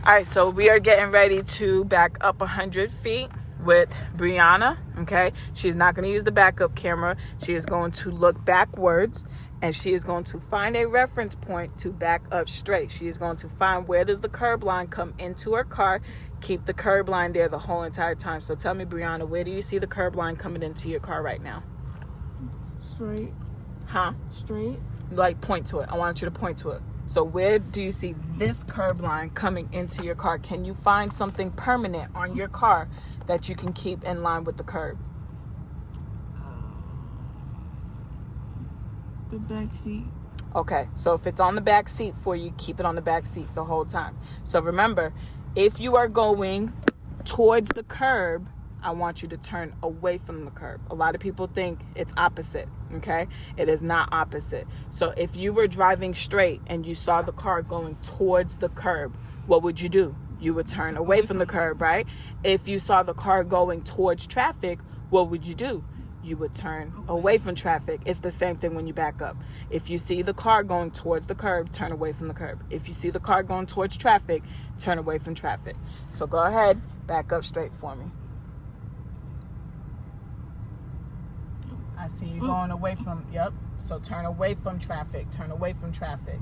All right, so we are getting ready to back up 100 feet with Brianna, okay? She's not going to use the backup camera. She is going to look backwards, and she is going to find a reference point to back up straight. She is going to find where does the curb line come into her car, keep the curb line there the whole entire time. So tell me, Brianna, where do you see the curb line coming into your car right now? Straight. Huh? Straight. Like, point to it. I want you to point to it. So where do you see this curb line coming into your car? Can you find something permanent on your car that you can keep in line with the curb? The back seat. Okay, so if it's on the back seat for you, keep it on the back seat the whole time. So remember, if you are going towards the curb, I want you to turn away from the curb. A lot of people think it's opposite, okay? It is not opposite. So if you were driving straight and you saw the car going towards the curb, what would you do? You would turn away from the curb, right? If you saw the car going towards traffic, what would you do? You would turn away from traffic. It's the same thing when you back up. If you see the car going towards the curb, turn away from the curb. If you see the car going towards traffic, turn away from traffic. So go ahead, back up straight for me. I see you going away from, yep. So turn away from traffic. Turn away from traffic.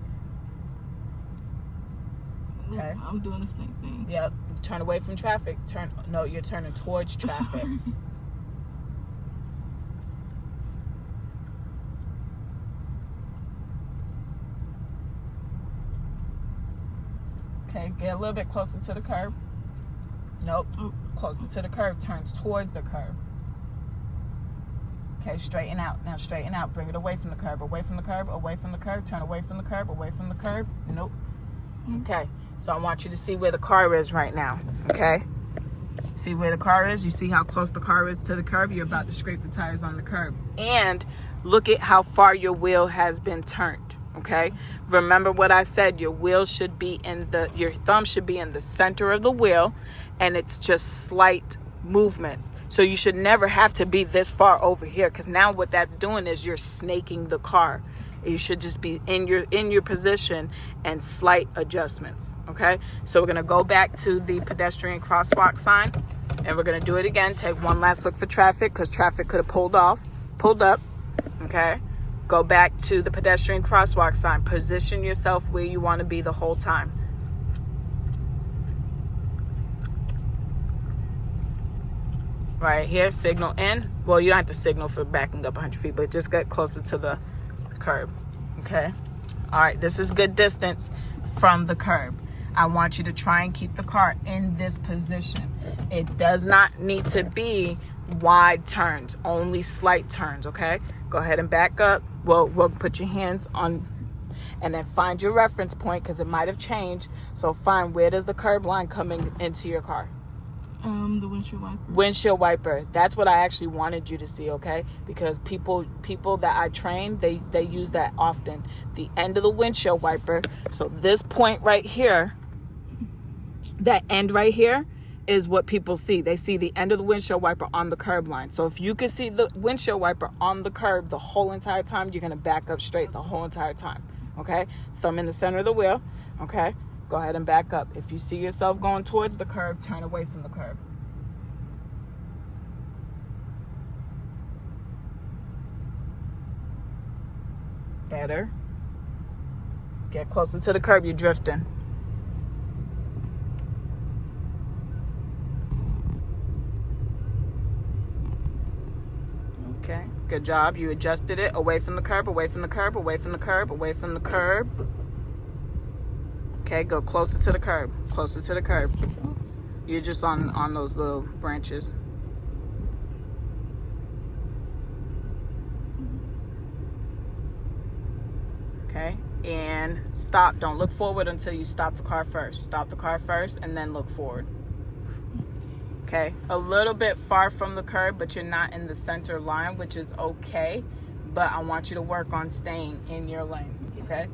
Okay. I'm doing the same thing. Yep. Turn away from traffic. No, you're turning towards traffic. Sorry. Okay, get a little bit closer to the curb. Nope. Closer to the curb. Turns towards the curb. Okay, straighten out. Now straighten out. Bring it away from the curb. Away from the curb. Away from the curb. Turn away from the curb. Away from the curb. Nope. Okay, so I want you to see where the car is right now. Okay? See where the car is? You see how close the car is to the curb? You're about to scrape the tires on the curb. And look at how far your wheel has been turned. Okay? Remember what I said. Your wheel should be your thumb should be in the center of the wheel, and it's just slight movements. So you should never have to be this far over here, because now what that's doing is you're snaking the car. You should just be in your position and slight adjustments. Okay, so we're gonna go back to the pedestrian crosswalk sign, and we're gonna do it again. Take one last look for traffic, because traffic could have pulled up. Okay, go back to the pedestrian crosswalk sign. Position yourself where you want to be the whole time. Right here, signal in. Well, you don't have to signal for backing up 100 feet, but just get closer to the curb. Okay? All right, this is good distance from the curb. I want you to try and keep the car in this position. It does not need to be wide turns, only slight turns, okay? Go ahead and back up. We'll put your hands on, and then find your reference point, because it might have changed. So find where does the curb line coming into your car? The windshield wiper. Windshield wiper. That's what I actually wanted you to see, okay? Because people that I train, they use that often. The end of the windshield wiper. So this point right here, that end right here, is what people see. They see the end of the windshield wiper on the curb line. So if you can see the windshield wiper on the curb the whole entire time, you're gonna back up straight the whole entire time, okay? Thumb in the center of the wheel, okay? Go ahead and back up. If you see yourself going towards the curb, turn away from the curb. Better. Get closer to the curb, you're drifting. Okay, good job. You adjusted it. Away from the curb, away from the curb, away from the curb, away from the curb. Okay, go closer to the curb. Closer to the curb. Oops. You're just on those little branches. Okay, and stop. Don't look forward until you stop the car first. Stop the car first and then look forward. Okay, a little bit far from the curb, but you're not in the center line, which is okay. But I want you to work on staying in your lane. Okay?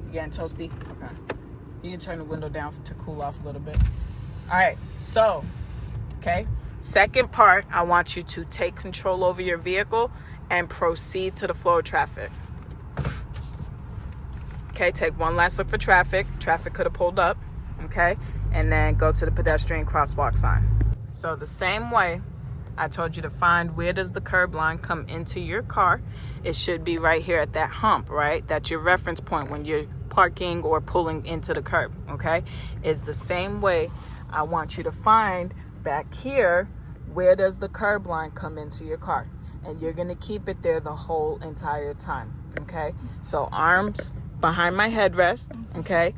You getting toasty? Okay. You can turn the window down to cool off a little bit. All right, so, okay. Second part, I want you to take control over your vehicle and proceed to the flow of traffic. Okay, take one last look for traffic. Traffic could have pulled up. okay? And then go to the pedestrian crosswalk sign. So the same way I told you to find where does the curb line come into your car. It should be right here at that hump, right? That's your reference point when you're parking or pulling into the curb, okay? It's the same way I want you to find back here, where does the curb line come into your car? And you're gonna keep it there the whole entire time, okay? So arms behind my headrest, okay?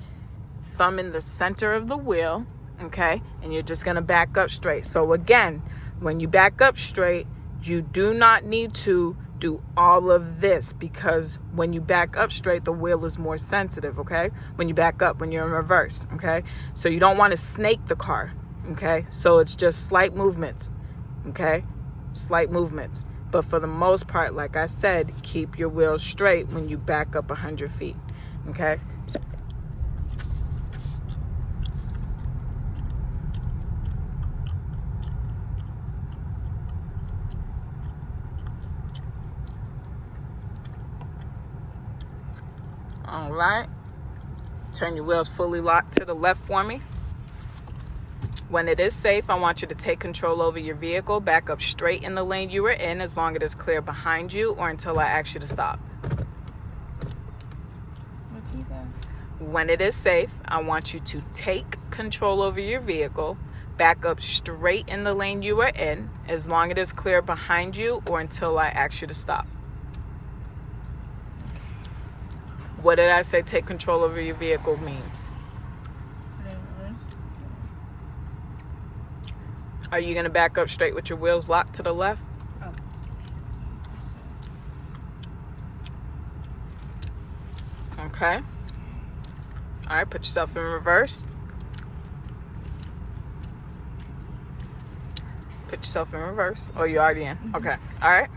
Thumb in the center of the wheel, okay? And you're just gonna back up straight. So again, when you back up straight, you do not need to do all of this, because when you back up straight, the wheel is more sensitive, okay? When you back up, when you're in reverse, okay? So you don't want to snake the car, okay? So it's just slight movements, okay? Slight movements. But for the most part, like I said, keep your wheels straight when you back up 100 feet, okay? So all right, turn your wheels fully locked to the left for me. When it is safe, I want you to take control over your vehicle, back up straight in the lane you were in as long as it is clear behind you or until I ask you to stop. Repeat that. When it is safe, I want you to take control over your vehicle, back up straight in the lane you were in as long as it is clear behind you or until I ask you to stop. What did I say take control over your vehicle means? Are you going to back up straight with your wheels locked to the left? Oh. Okay. All right, put yourself in reverse. Put yourself in reverse. Oh, you already in. Okay. All right.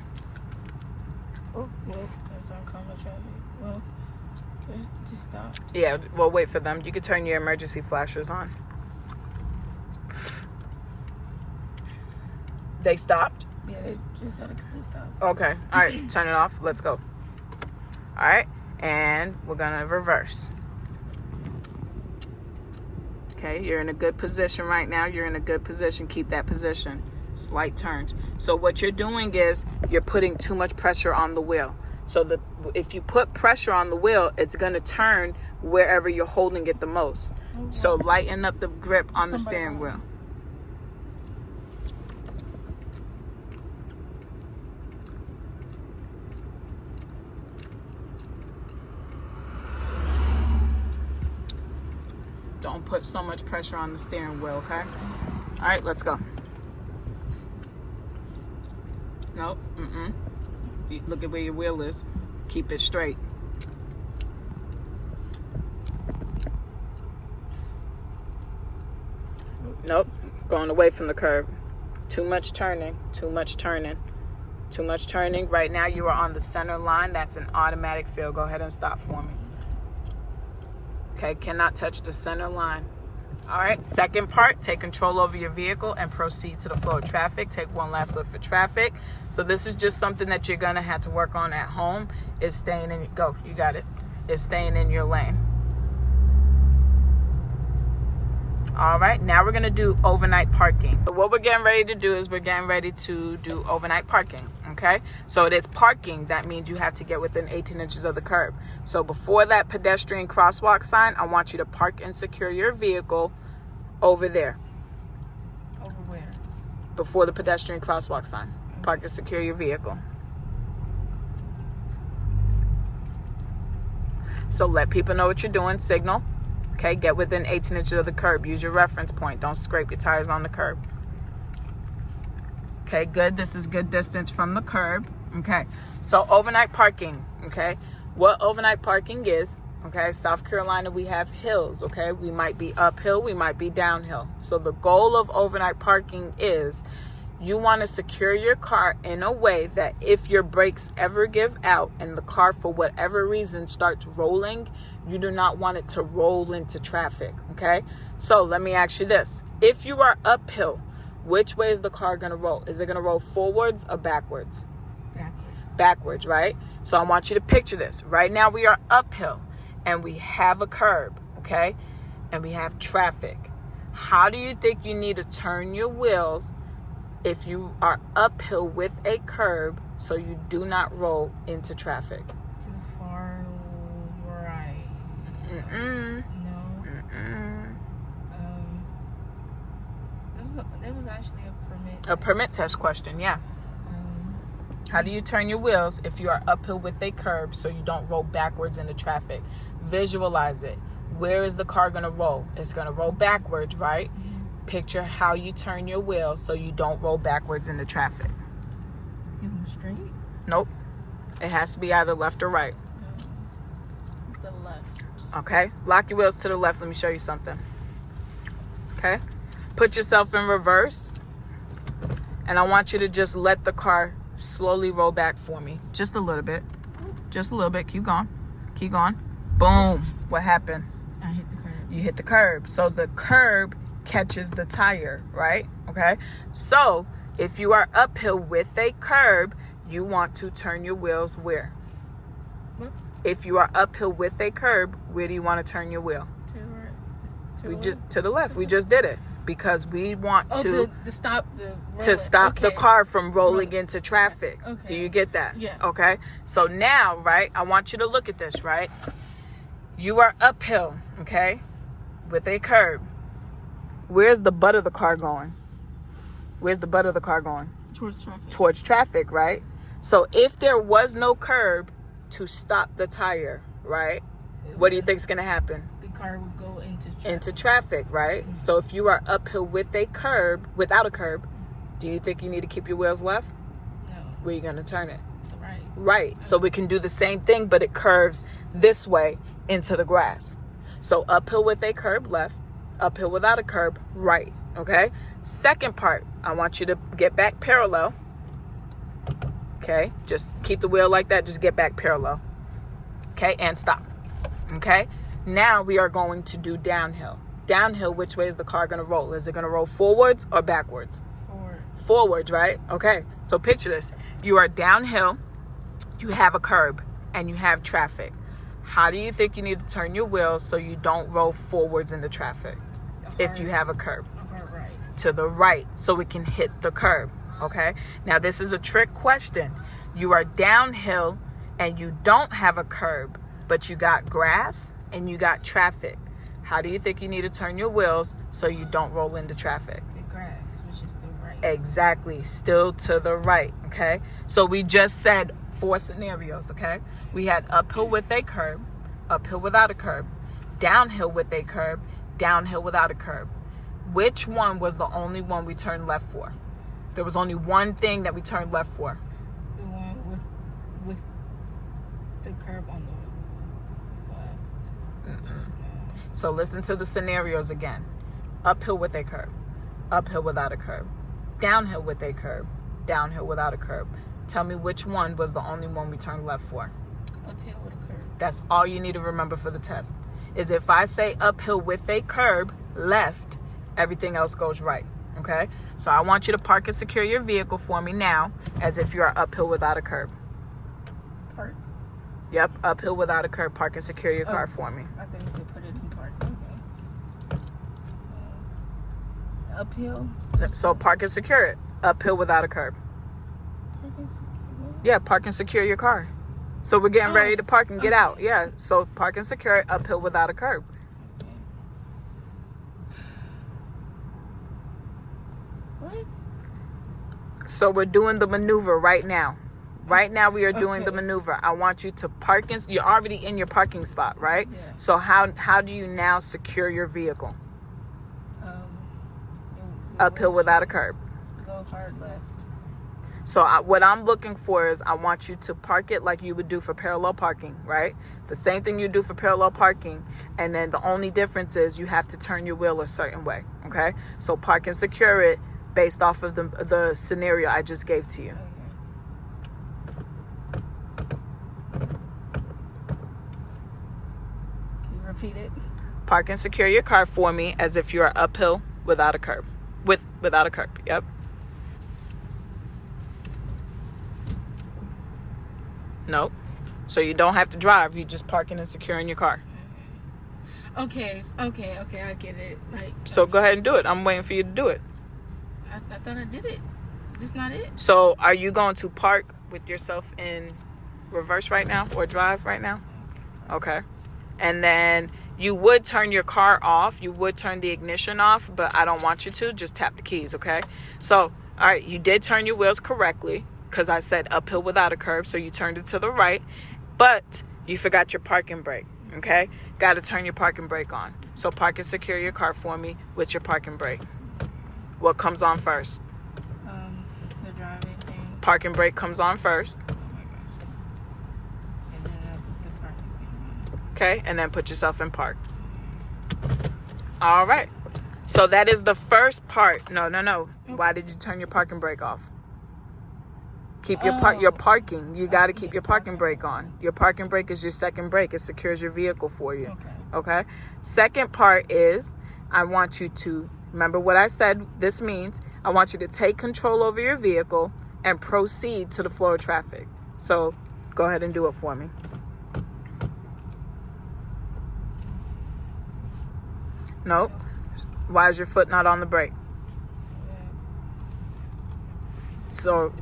Oh, well, that's oncoming traffic. Well, it just stopped. Yeah, well, wait for them. You can turn your emergency flashers on. They stopped? Yeah, they just had a complete stop. Okay. All right, turn it off. Let's go. All right, and we're going to reverse. Okay, you're in a good position right now. You're in a good position. Keep that position. Slight turns. So what you're doing is you're putting too much pressure on the wheel. So if you put pressure on the wheel, it's going to turn wherever you're holding it the most. Oh, So lighten up the grip on the Somebody steering wheel. Don't put so much pressure on the steering wheel, okay? All right, let's go. Nope, Look at where your wheel is. Keep it straight. Nope, going away from the curb. Too much turning, too much turning, too much turning. Right now you are on the center line. That's an automatic fill. Go ahead and stop for me. Okay, cannot touch the center line. All right, second part, take control over your vehicle and proceed to the flow of traffic. Take one last look for traffic. So this is just something that you're gonna have to work on at home, is staying in, go, you got it, is staying in your lane. All right, now we're gonna do overnight parking. So what we're getting ready to do is we're getting ready to do overnight parking, okay? So it is parking, that means you have to get within 18 inches of the curb. So before that pedestrian crosswalk sign, I want you to park and secure your vehicle over there. over where? Before the pedestrian crosswalk sign. Park and secure your vehicle. So let people know what you're doing, signal. Okay, get within 18 inches of the curb. Use your reference point. Don't scrape your tires on the curb. Okay, good. This is good distance from the curb. Okay, so overnight parking. Okay, what overnight parking is, okay, South Carolina, we have hills. Okay, we might be uphill, we might be downhill. So the goal of overnight parking is you want to secure your car in a way that if your brakes ever give out and the car for whatever reason starts rolling, you do not want it to roll into traffic, okay? So let me ask you this. If you are uphill, which way is the car going to roll? Is it going to roll forwards or backwards? Backwards. Backwards, right? So I want you to picture this. Right now we are uphill and we have a curb, okay? and we have traffic. How do you think you need to turn your wheels if you are uphill with a curb so you do not roll into traffic? To the far right. Mm-mm. No. Mm-mm. There was actually a permit. A permit test question, yeah. How do you turn your wheels if you are uphill with a curb so you don't roll backwards into traffic? Visualize it. Where is the car going to roll? It's going to roll backwards, right? Mm-hmm. Picture how you turn your wheels so you don't roll backwards into traffic. Keep them straight? Nope. It has to be either left or right. The left. Okay? Lock your wheels to the left. Let me show you something. Okay? Put yourself in reverse. And I want you to just let the car slowly roll back for me. Just a little bit. Just a little bit. Keep going. Keep going. Boom. What happened? I hit the curb. You hit the curb. So the curb catches the tire, right? Okay? So if you are uphill with a curb, you want to turn your wheels where? What? If you are uphill with a curb, where do you want to turn your wheel? To the right. To the left. We just did it. Because we want to stop the car from rolling into traffic. Okay. Do you get that? Yeah. Okay. So now, right, I want you to look at this, right? You are uphill, okay, with a curb. Where's the butt of the car going? Where's the butt of the car going? Towards traffic. Towards traffic, right? So if there was no curb to stop the tire, right, what do you think is going to happen? The car would go into traffic, right? Mm-hmm. So if you are uphill with a curb, without a curb, do you think you need to keep your wheels left? No. Where are you going to turn it? Right. Right. Okay. So we can do the same thing, but it curves this way into the grass. So uphill with a curb, left. Uphill without a curb, right. Okay? Second part, I want you to get back parallel. Okay? Just keep the wheel like that. Just get back parallel. Okay? And stop. Okay? Now we are going to do downhill. Downhill, which way is the car going to roll? Is it going to roll forwards or backwards? Forwards, right? Okay. So picture this. You are downhill, you have a curb, and you have traffic. How do you think you need to turn your wheels so you don't roll forwards into traffic if you have a curb? Right. To the right, so we can hit the curb. Okay? Now this is a trick question. You are downhill and you don't have a curb, but you got grass and you got traffic. How do you think you need to turn your wheels so you don't roll into traffic? The grass, which is the right. Exactly. Still to the right. Okay? So we just said 4 scenarios. Okay? We had uphill with a curb, uphill without a curb, downhill with a curb, downhill without a curb. Which one was the only one we turned left for? There was only one thing that we turned left for. The one with the curb on the left. So listen to the scenarios again. Uphill with a curb, uphill without a curb, downhill with a curb, downhill without a curb. Tell me which one was the only one we turned left for. Uphill with a curb. That's all you need to remember for the test. Is if I say uphill with a curb, left, everything else goes right. Okay? So I want you to park and secure your vehicle for me now as if you are uphill without a curb. Park? Yep, uphill without a curb. Park and secure your car for me. I think you said put it in park. Okay. Uphill? So park and secure it. Uphill without a curb. Park and secure? Yeah, park and secure your car. So we're getting ready to park and get out. Yeah, so park and secure it uphill without a curb. Okay. What? So we're doing the maneuver right now. Right now we are doing the maneuver. I want you to park in. You're already in your parking spot, right? Yeah. So how do you now secure your vehicle? Uphill without a curb. Go hard left. So what I'm looking for is I want you to park it like you would do for parallel parking, right? The same thing you do for parallel parking. And then the only difference is you have to turn your wheel a certain way, okay? So park and secure it based off of the scenario I just gave to you. Can you repeat it? Park and secure your car for me as if you are uphill without a curb. Without a curb, yep. Nope. So you don't have to drive. You just parking and securing your car. Okay, okay, I get it. Like, So go ahead and do it. I'm waiting for you to do it. I thought I did it. This not it? So are you going to park with yourself in reverse right now or drive right now? Okay. And then you would turn your car off. You would turn the ignition off, but I don't want you to. Just tap the keys, okay? So, all right, you did turn your wheels correctly because I said uphill without a curb, so you turned it to the right, but you forgot your parking brake, okay? Got to turn your parking brake on. So park and secure your car for me with your parking brake. What comes on first? The driving thing. Parking brake comes on first. Oh my gosh. And then I put the parking thing on. Okay, and then put yourself in park. All right. So that is the first part. No. Why did you turn your parking brake off? Keep your parking. You got to keep your parking brake on. Your parking brake is your second brake. It secures your vehicle for you. Okay? Second part is I want you to remember what I said. This means I want you to take control over your vehicle and proceed to the flow of traffic. So go ahead and do it for me. Nope. Why is your foot not on the brake? So,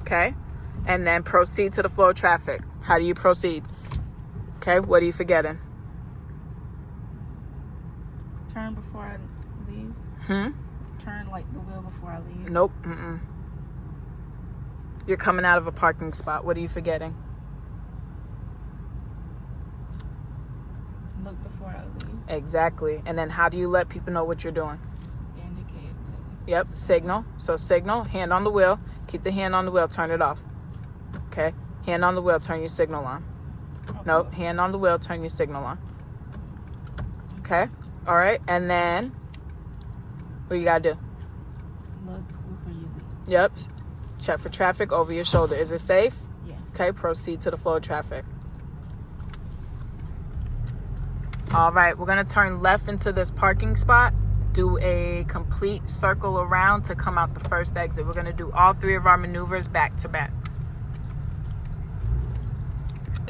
okay. And then proceed to the flow of traffic. How do you proceed? Okay, what are you forgetting? Turn before I leave. Turn like the wheel before I leave. Nope. You're coming out of a parking spot. What are you forgetting? Look before I leave. Exactly. And then how do you let people know what you're doing? Indicate. Yep, signal. So signal, hand on the wheel. Keep the hand on the wheel, turn it off. Okay? Hand on the wheel, turn your signal on. Okay. Nope, hand on the wheel, turn your signal on. Okay? All right, and then what you gotta do? Look before you leave. Yep. Check for traffic over your shoulder. Is it safe? Yes. Okay, proceed to the flow of traffic. All right, we're gonna turn left into this parking spot. Do a complete circle around to come out the first exit. We're gonna do all three of our maneuvers back to back.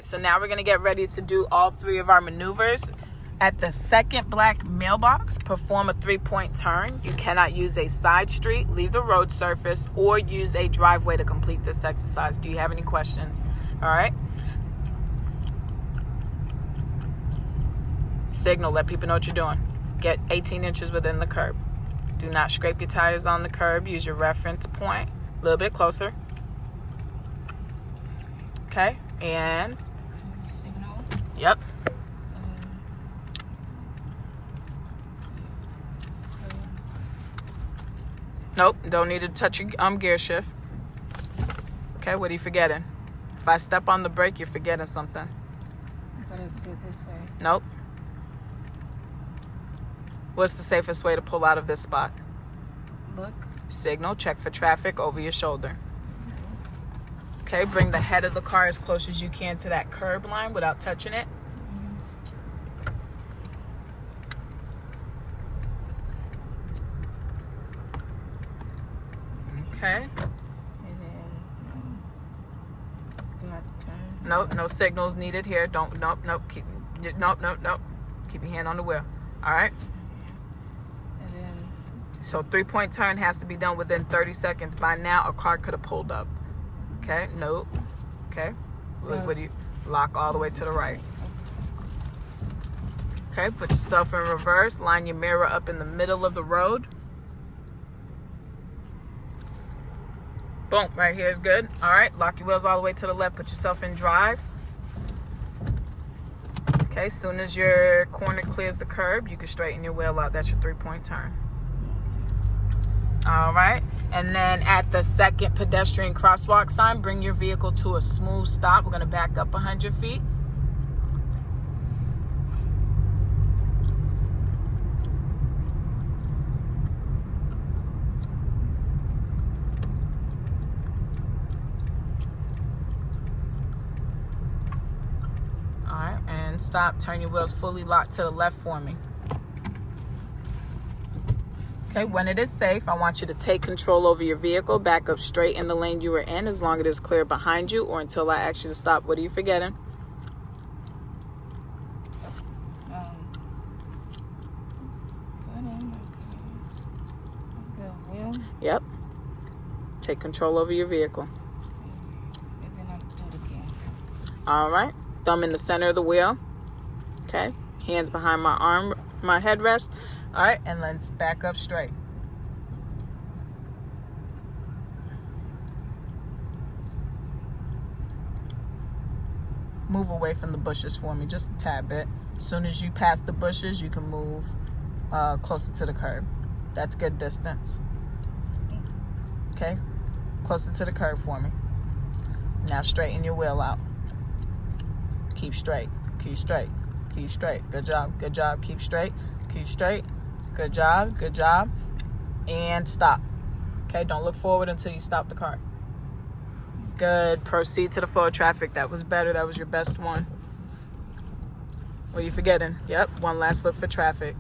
So now we're gonna get ready to do all three of our maneuvers. At the second black mailbox, perform a 3-point turn. You cannot use a side street, leave the road surface, or use a driveway to complete this exercise. Do you have any questions? All right. Signal, let people know what you're doing. Get 18 inches within the curb. Do not scrape your tires on the curb. Use your reference point. A little bit closer. Okay, and Signal. yep. Nope, don't need to touch your gear shift. Okay, what are you forgetting? If I step on the brake, you're forgetting something. I gotta do it this way. Nope. What's the safest way to pull out of this spot? Look. Signal, check for traffic over your shoulder. Okay, bring the head of the car as close as you can to that curb line without touching it. Okay. And then, do I turn? Nope, no signals needed here. Don't, nope. Keep your hand on the wheel. All right. And then, So 3-point turn has to be done within 30 seconds. By now, a car could have pulled up. Okay, nope. Okay. What do you lock all the way to the right? Okay, put yourself in reverse. Line your mirror up in the middle of the road. Boom, right here is good. All right, lock your wheels all the way to the left. Put yourself in drive. Okay, as soon as your corner clears the curb, you can straighten your wheel out. That's your 3-point turn. All right, and then at the second pedestrian crosswalk sign, bring your vehicle to a smooth stop. We're gonna back up 100 feet. All right, and stop. Turn your wheels fully locked to the left for me. Okay, when it is safe, I want you to take control over your vehicle, back up straight in the lane you were in as long as it is clear behind you or until I ask you to stop. What are you forgetting? Signal. Yep. Take control over your vehicle. And then I'll do it again. All right. Thumb in the center of the wheel. Okay. Hands behind my headrest. All right. And let's back up straight. Move away from the bushes for me, just a tad bit. As soon as you pass the bushes, you can move closer to the curb. That's good distance. Okay, closer to the curb for me. Now straighten your wheel out. Keep straight, keep straight, keep straight. Good job, good job. Keep straight, keep straight. Good job, good job. And stop. Okay, don't look forward until you stop the car. Good. Proceed to the flow of traffic. That was better. That was your best one. What are you forgetting? Yep. One last look for traffic.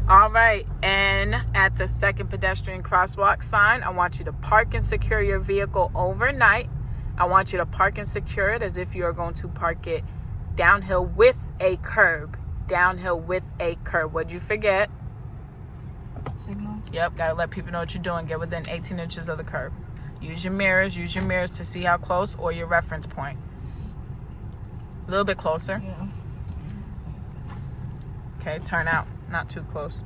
All right. And at the second pedestrian crosswalk sign, I want you to park and secure your vehicle overnight. I want you to park and secure it as if you are going to park it downhill with a curb. Downhill with a curb. What'd you forget? Signal. Yep. Got to let people know what you're doing. Get within 18 inches of the curb. Use your mirrors to see how close, or your reference point. A little bit closer. Yeah. Okay, turn out, not too close.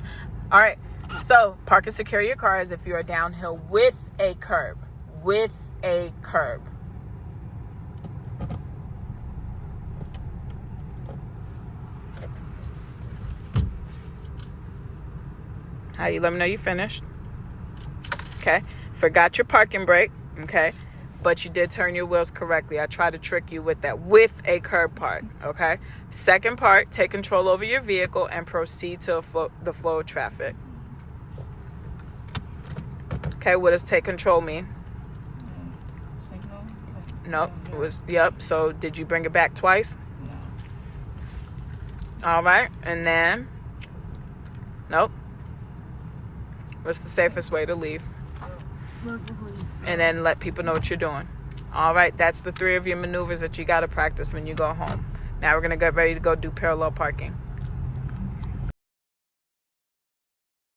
All right, so park and secure your car as if you are downhill with a curb. With a curb. How you let me know you finished. Okay. Forgot your parking brake, okay? But you did turn your wheels correctly. I tried to trick you with that, with a curb part, okay? Second part, take control over your vehicle and proceed to the flow of traffic. Okay, what does take control mean? Signal. Nope, it was, yep. So did you bring it back twice? No. All right, and then, nope. What's the safest way to leave? And then let people know what you're doing. All right, that's the 3 of your maneuvers that you got to practice when you go home. Now we're going to get ready to go do parallel parking.